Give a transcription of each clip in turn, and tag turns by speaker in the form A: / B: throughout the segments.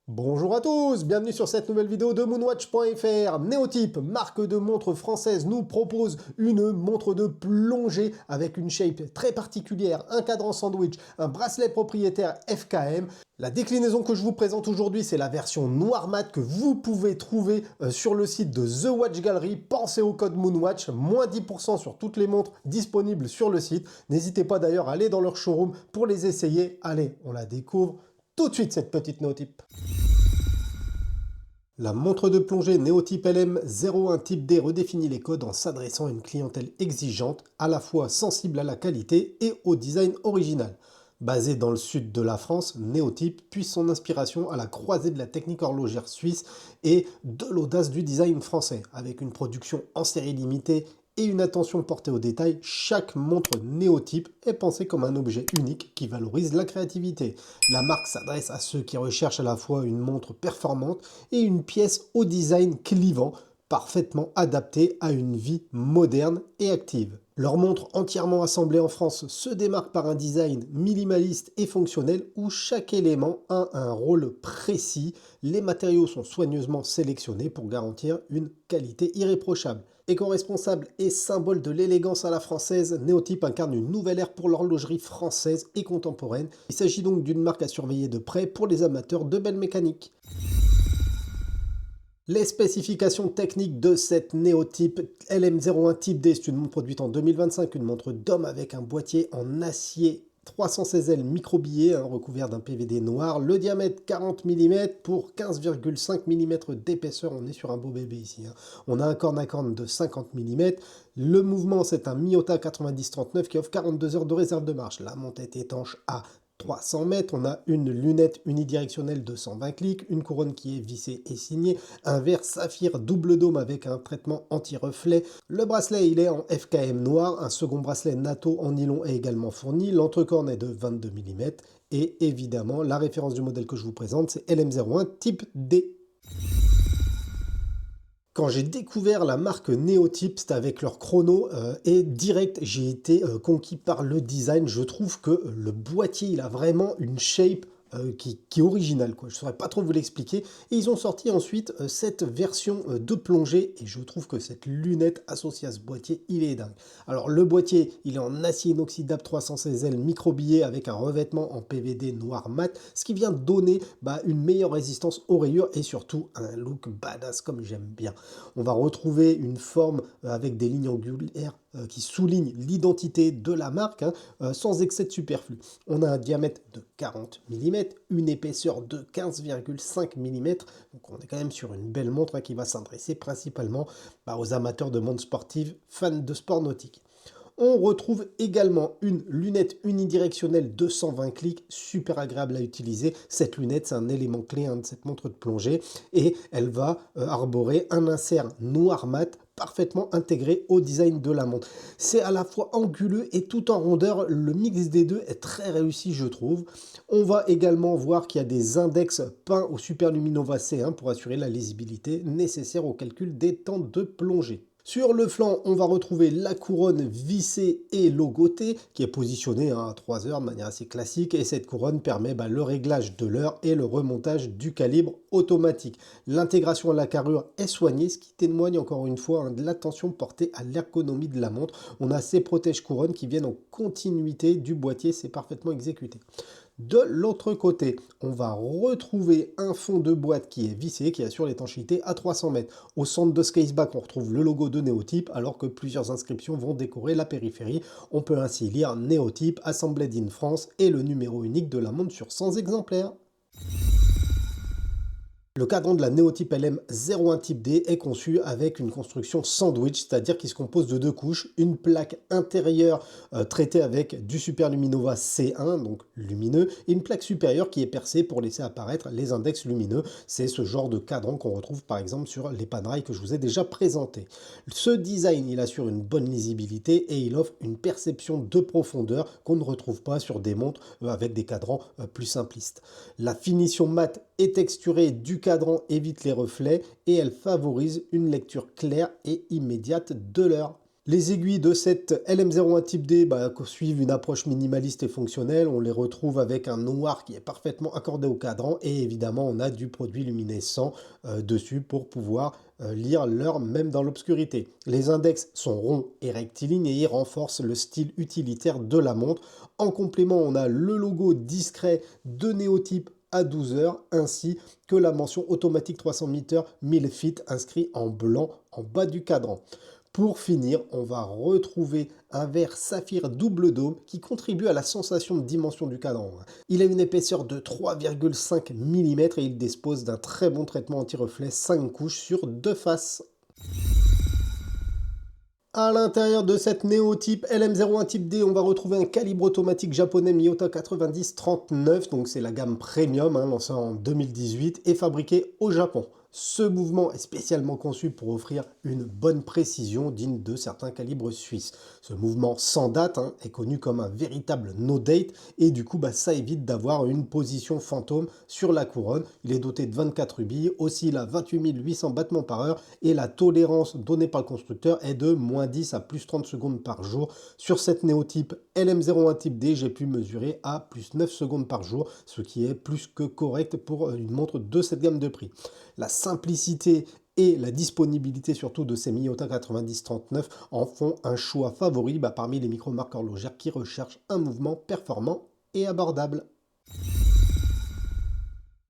A: Bonjour à tous, bienvenue sur cette nouvelle vidéo de moonwatch.fr. Neotype, marque de montre française, nous propose une montre de plongée avec une shape très particulière, un cadran sandwich, un bracelet propriétaire FKM. La déclinaison que je vous présente aujourd'hui, c'est la version noir mat que vous pouvez trouver sur le site de The Watch Gallery. Pensez au code Moonwatch, moins 10% sur toutes les montres disponibles sur le site. N'hésitez pas d'ailleurs à aller dans leur showroom pour les essayer. Allez, on la découvre tout de suite cette petite Neotype. La montre de plongée Neotype LM01 Type D redéfinit les codes en s'adressant à une clientèle exigeante, à la fois sensible à la qualité et au design original. Basée dans le sud de la France, Neotype puise son inspiration à la croisée de la technique horlogère suisse et de l'audace du design français. Avec une production en série limitée et une attention portée aux détails, chaque montre Neotype est pensée comme un objet unique qui valorise la créativité. La marque s'adresse à ceux qui recherchent à la fois une montre performante et une pièce au design clivant, parfaitement adaptée à une vie moderne et active. Leur montre entièrement assemblée en France se démarque par un design minimaliste et fonctionnel où chaque élément a un rôle précis. Les matériaux sont soigneusement sélectionnés pour garantir une qualité irréprochable. Éco-responsable et symbole de l'élégance à la française, Neotype incarne une nouvelle ère pour l'horlogerie française et contemporaine. Il s'agit donc d'une marque à surveiller de près pour les amateurs de belles mécaniques. Les spécifications techniques de cette Neotype LM01 Type D, c'est une montre produite en 2025, une montre d'homme avec un boîtier en acier 316L micro-billet, recouvert d'un PVD noir, le diamètre 40 mm pour 15,5 mm d'épaisseur, on est sur un beau bébé ici. On a un corne à corne de 50 mm, le mouvement c'est un Miyota 9039 qui offre 42 heures de réserve de marche, la montre est étanche à 300 mètres, on a une lunette unidirectionnelle de 120 clics, une couronne qui est vissée et signée, un verre saphir double dôme avec un traitement anti-reflet. Le bracelet il est en FKM noir, un second bracelet NATO en nylon est également fourni, l'entrecorne est de 22 mm et évidemment la référence du modèle que je vous présente c'est LM01 Type D. Quand j'ai découvert la marque Neotype, c'était avec leur chrono et direct, j'ai été conquis par le design. Je trouve que le boîtier, il a vraiment une shape qui est originale, quoi. Je ne saurais pas trop vous l'expliquer. Et ils ont sorti ensuite cette version de plongée et je trouve que cette lunette associée à ce boîtier, il est dingue. Alors le boîtier, il est en acier inoxydable 316L micro-billet avec un revêtement en PVD noir mat, ce qui vient donner une meilleure résistance aux rayures et surtout un look badass comme j'aime bien. On va retrouver une forme avec des lignes angulaires qui soulignent l'identité de la marque sans excès de superflu. On a un diamètre de 40 mm, une épaisseur de 15,5 mm, donc on est quand même sur une belle montre qui va s'adresser principalement aux amateurs de montres sportives, fans de sport nautique. On retrouve également une lunette unidirectionnelle de 120 clics, super agréable à utiliser. Cette lunette, c'est un élément clé de cette montre de plongée et elle va arborer un insert noir mat parfaitement intégré au design de la montre. C'est à la fois anguleux et tout en rondeur, le mix des deux est très réussi je trouve. On va également voir qu'il y a des index peints au Super Luminova C1 pour assurer la lisibilité nécessaire au calcul des temps de plongée. Sur le flanc, on va retrouver la couronne vissée et logotée qui est positionnée à 3 heures de manière assez classique et cette couronne permet le réglage de l'heure et le remontage du calibre automatique. L'intégration à la carrure est soignée, ce qui témoigne encore une fois de l'attention portée à l'ergonomie de la montre. On a ces protège-couronnes qui viennent en continuité du boîtier, c'est parfaitement exécuté. De l'autre côté, on va retrouver un fond de boîte qui est vissé, qui assure l'étanchéité à 300 mètres. Au centre de ce caseback, on retrouve le logo de Neotype, alors que plusieurs inscriptions vont décorer la périphérie. On peut ainsi lire Neotype, Assembled in France et le numéro unique de la montre sur 100 exemplaires. Le cadran de la Neotype LM01 Type D est conçu avec une construction sandwich, c'est-à-dire qu'il se compose de deux couches, une plaque intérieure traitée avec du Super Luminova C1, donc lumineux, et une plaque supérieure qui est percée pour laisser apparaître les index lumineux. C'est ce genre de cadran qu'on retrouve par exemple sur les Panerai que je vous ai déjà présentés. Ce design, il assure une bonne lisibilité et il offre une perception de profondeur qu'on ne retrouve pas sur des montres avec des cadrans plus simplistes. La finition mate et texturée du cadran évite les reflets et elle favorise une lecture claire et immédiate de l'heure. Les aiguilles de cette LM01 Type D suivent une approche minimaliste et fonctionnelle. On les retrouve avec un noir qui est parfaitement accordé au cadran et évidemment on a du produit luminescent dessus pour pouvoir lire l'heure même dans l'obscurité. Les index sont ronds et rectilignes et ils renforcent le style utilitaire de la montre. En complément, on a le logo discret de Néotype à 12 heures ainsi que la mention automatique 300 m 1000 feet inscrit en blanc en bas du cadran. Pour finir, on va retrouver un verre saphir double dôme qui contribue à la sensation de dimension du cadran. Il a une épaisseur de 3,5 mm et il dispose d'un très bon traitement anti-reflet 5 couches sur 2 faces. À l'intérieur de cette Néotype LM01 Type D, on va retrouver un calibre automatique japonais Miyota 90-39, donc c'est la gamme premium, lancée en 2018 et fabriquée au Japon. Ce mouvement est spécialement conçu pour offrir une bonne précision digne de certains calibres suisses. Ce mouvement sans date est connu comme un véritable no date et du coup ça évite d'avoir une position fantôme sur la couronne. Il est doté de 24 rubis, oscille à 28 800 battements par heure et la tolérance donnée par le constructeur est de -10 à +30 secondes par jour. Sur cette Néotype LM01 Type D, j'ai pu mesurer à +9 secondes par jour, ce qui est plus que correct pour une montre de cette gamme de prix. La simplicité et la disponibilité surtout de ces Miyota 90-39 en font un choix favori parmi les micro-marques horlogères qui recherchent un mouvement performant et abordable.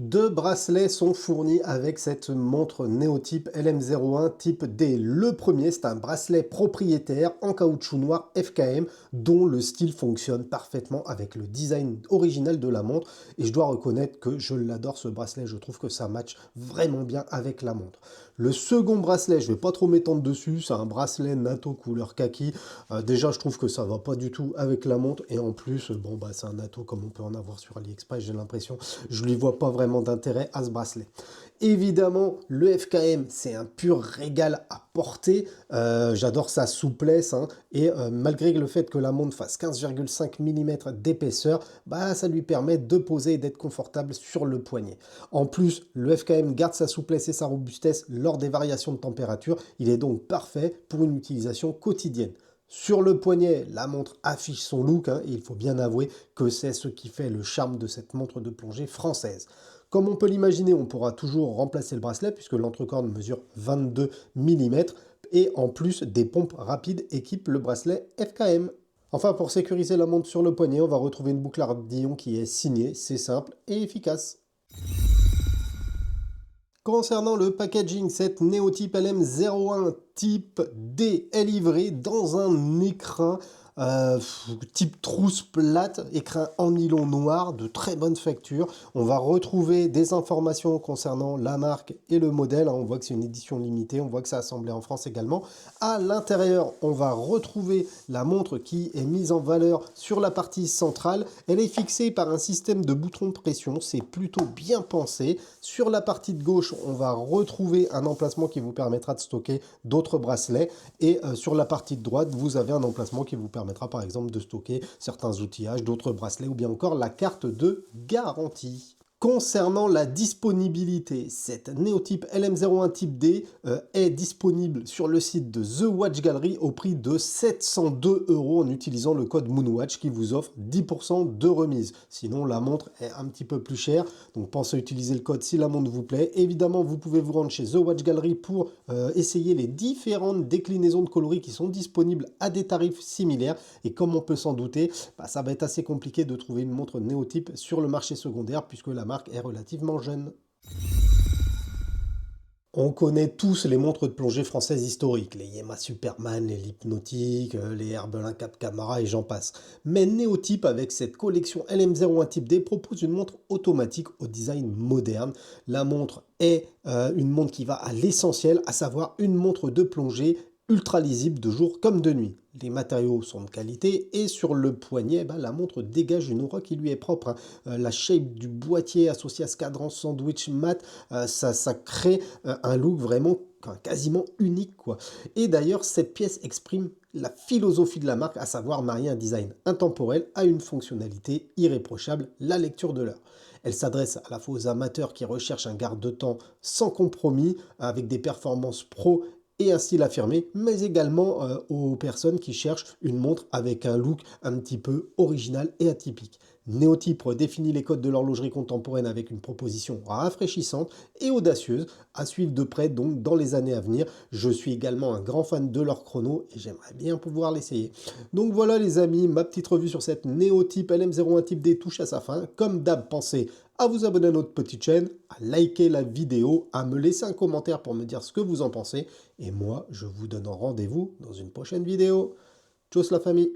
A: Deux bracelets sont fournis avec cette montre Néotype LM01 Type D. Le premier, c'est un bracelet propriétaire en caoutchouc noir FKM dont le style fonctionne parfaitement avec le design original de la montre et je dois reconnaître que je l'adore ce bracelet, je trouve que ça match vraiment bien avec la montre. Le second bracelet, je ne vais pas trop m'étendre dessus, c'est un bracelet NATO couleur kaki. Déjà, je trouve que ça va pas du tout avec la montre et en plus, c'est un NATO comme on peut en avoir sur AliExpress, j'ai l'impression. Je lui vois pas vraiment d'intérêt à ce bracelet. Évidemment, le FKM, c'est un pur régal à porter. J'adore sa souplesse et malgré le fait que la montre fasse 15,5 mm d'épaisseur, ça lui permet de poser et d'être confortable sur le poignet. En plus, le FKM garde sa souplesse et sa robustesse lors des variations de température. Il est donc parfait pour une utilisation quotidienne. Sur le poignet, la montre affiche son look et il faut bien avouer que c'est ce qui fait le charme de cette montre de plongée française. Comme on peut l'imaginer, on pourra toujours remplacer le bracelet puisque l'entrecorne mesure 22 mm et en plus des pompes rapides équipent le bracelet FKM. Enfin, pour sécuriser la montre sur le poignet, on va retrouver une boucle ardillon qui est signée, c'est simple et efficace. Concernant le packaging, cette Néotype LM01 Type D est livrée dans un écrin type trousse plate, écrin en nylon noir de très bonne facture. On va retrouver des informations concernant la marque et le modèle. On voit que c'est une édition limitée, on voit que c'est assemblé en France également. À l'intérieur, on va retrouver la montre qui est mise en valeur sur la partie centrale. Elle est fixée par un système de boutons de pression, c'est plutôt bien pensé. Sur la partie de gauche, on va retrouver un emplacement qui vous permettra de stocker d'autres bracelets. Et sur la partie de droite, vous avez un emplacement qui vous permettra par exemple de stocker certains outillages, d'autres bracelets ou bien encore la carte de garantie. Concernant la disponibilité, cette Néotype LM01 Type D est disponible sur le site de The Watch Gallery au prix de 702 € en utilisant le code MOONWATCH qui vous offre 10% de remise. Sinon, la montre est un petit peu plus chère, donc pensez à utiliser le code si la montre vous plaît. Évidemment, vous pouvez vous rendre chez The Watch Gallery pour essayer les différentes déclinaisons de coloris qui sont disponibles à des tarifs similaires. Et comme on peut s'en douter, ça va être assez compliqué de trouver une montre Néotype sur le marché secondaire puisque la marque est relativement jeune. On connaît tous les montres de plongée françaises historiques, les Yema Superman, les Lipnotic, les Herbelin Cap Camara et j'en passe. Mais Néotype, avec cette collection LM01 Type D, propose une montre automatique au design moderne. La montre est une montre qui va à l'essentiel, à savoir une montre de plongée ultra lisible de jour comme de nuit. Les matériaux sont de qualité et sur le poignet, la montre dégage une aura qui lui est propre. La shape du boîtier associé à ce cadran sandwich mat, ça crée un look vraiment quasiment unique, quoi. Et d'ailleurs, cette pièce exprime la philosophie de la marque, à savoir marier un design intemporel à une fonctionnalité irréprochable, la lecture de l'heure. Elle s'adresse à la fois aux amateurs qui recherchent un garde-temps sans compromis, avec des performances pro et un style affirmé, mais également aux personnes qui cherchent une montre avec un look un petit peu original et atypique. Néotype redéfinit les codes de l'horlogerie contemporaine avec une proposition rafraîchissante et audacieuse à suivre de près donc dans les années à venir. Je suis également un grand fan de leur chrono et j'aimerais bien pouvoir l'essayer. Donc voilà les amis, ma petite revue sur cette Néotype LM01 Type D touche à sa fin. Comme d'hab, pensez à vous abonner à notre petite chaîne, à liker la vidéo, à me laisser un commentaire pour me dire ce que vous en pensez. Et moi, je vous donne rendez-vous dans une prochaine vidéo. Tchuss la famille!